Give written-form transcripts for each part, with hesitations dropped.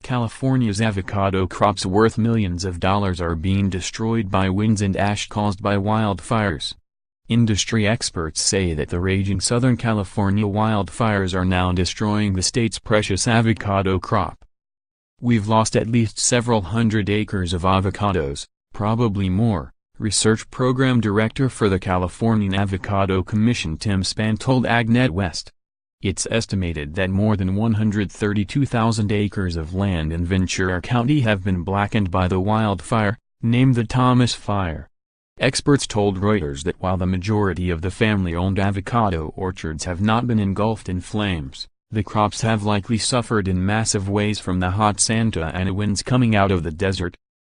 California's avocado crops worth millions of dollars are being destroyed by winds and ash caused by wildfires. Industry experts say that the raging Southern California wildfires are now destroying the state's precious avocado crop. "We've lost at least several hundred acres of avocados, probably more," Research Program Director for the Californian Avocado Commission Tim Spann told AgNet West. It's estimated that more than 132,000 acres of land in Ventura County have been blackened by the wildfire, named the Thomas Fire. Experts told Reuters that while the majority of the family-owned avocado orchards have not been engulfed in flames, the crops have likely suffered in massive ways from the hot Santa Ana winds coming out of the desert.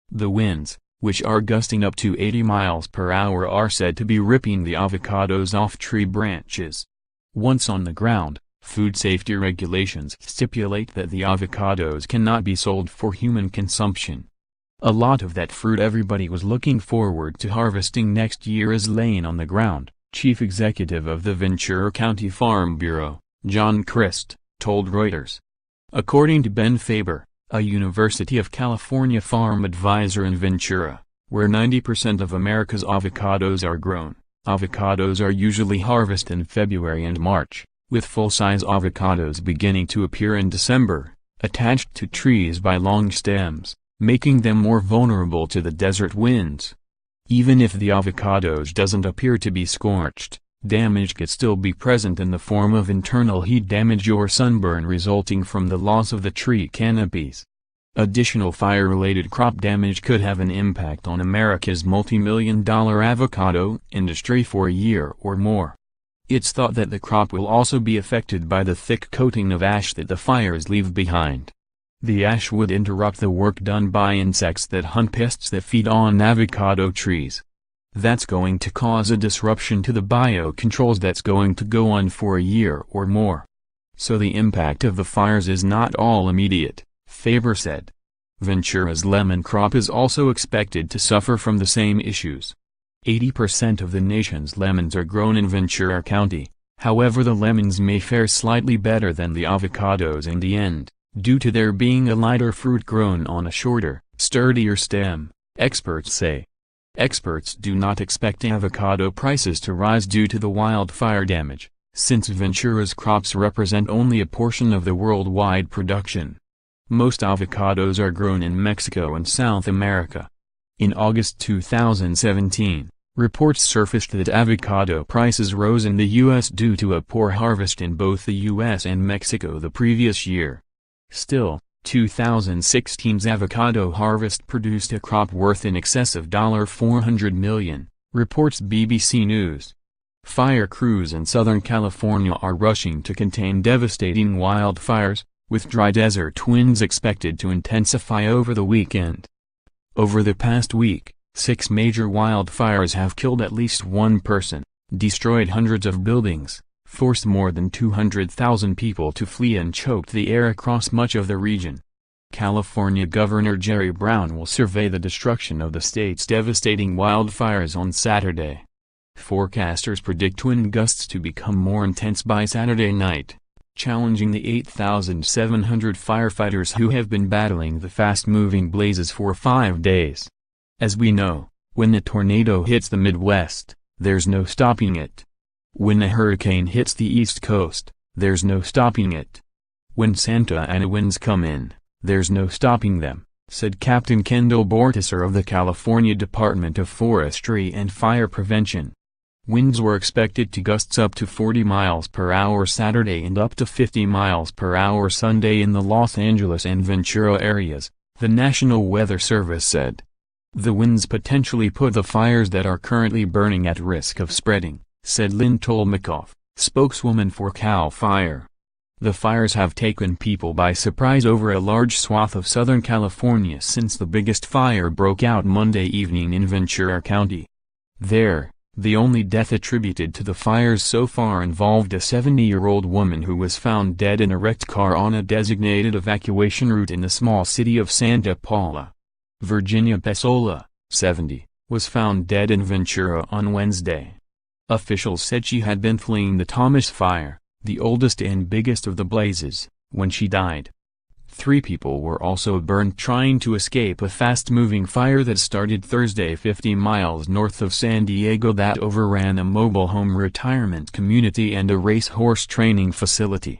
The winds, which are gusting up to 80 miles per hour, are said to be ripping the avocados off tree branches. Once on the ground, food safety regulations stipulate that the avocados cannot be sold for human consumption. A lot of that fruit everybody was looking forward to harvesting next year is laying on the ground, Chief Executive of the Ventura County Farm Bureau, John Christ, told Reuters. According to Ben Faber, a University of California farm advisor in Ventura, where 90% of America's avocados are grown, avocados are usually harvested in February and March, with full-size avocados beginning to appear in December, attached to trees by long stems, making them more vulnerable to the desert winds. Even if the avocados doesn't appear to be scorched, damage could still be present in the form of internal heat damage or sunburn resulting from the loss of the tree canopies. Additional fire-related crop damage could have an impact on America's multi-million-dollar avocado industry for a year or more. It's thought that the crop will also be affected by the thick coating of ash that the fires leave behind. The ash would interrupt the work done by insects that hunt pests that feed on avocado trees. That's going to cause a disruption to the biocontrols that's going to go on for a year or more. So the impact of the fires is not all immediate, Faber said. Ventura's lemon crop is also expected to suffer from the same issues. 80% of the nation's lemons are grown in Ventura County, however the lemons may fare slightly better than the avocados in the end, due to there being a lighter fruit grown on a shorter, sturdier stem, experts say. Experts do not expect avocado prices to rise due to the wildfire damage, since Ventura's crops represent only a portion of the worldwide production. Most avocados are grown in Mexico and South America. In August 2017, reports surfaced that avocado prices rose in the U.S. due to a poor harvest in both the U.S. and Mexico the previous year. Still, 2016's avocado harvest produced a crop worth in excess of $400 million, reports BBC News. Fire crews in Southern California are rushing to contain devastating wildfires, with dry desert winds expected to intensify over the weekend. Over the past week, 6 major wildfires have killed at least one person, destroyed hundreds of buildings, forced more than 200,000 people to flee and choked the air across much of the region. California Governor Jerry Brown will survey the destruction of the state's devastating wildfires on Saturday. Forecasters predict wind gusts to become more intense by Saturday night, challenging the 8,700 firefighters who have been battling the fast-moving blazes for 5 days. As we know, when a tornado hits the Midwest, there's no stopping it. When a hurricane hits the East Coast, there's no stopping it. When Santa Ana winds come in, there's no stopping them, said Captain Kendall Bortisser of the California Department of Forestry and Fire Prevention. Winds were expected to gusts up to 40 miles per hour Saturday and up to 50 miles per hour Sunday in the Los Angeles and Ventura areas, the National Weather Service said. The winds potentially put the fires that are currently burning at risk of spreading, said Lynn Tolmakoff, spokeswoman for CAL FIRE. The fires have taken people by surprise over a large swath of Southern California since the biggest fire broke out Monday evening in Ventura County. There, the only death attributed to the fires so far involved a 70-year-old woman who was found dead in a wrecked car on a designated evacuation route in the small city of Santa Paula. Virginia Pesola, 70, was found dead in Ventura on Wednesday. Officials said she had been fleeing the Thomas Fire, the oldest and biggest of the blazes, when she died. 3 people were also burned trying to escape a fast-moving fire that started Thursday 50 miles north of San Diego that overran a mobile home retirement community and a racehorse training facility.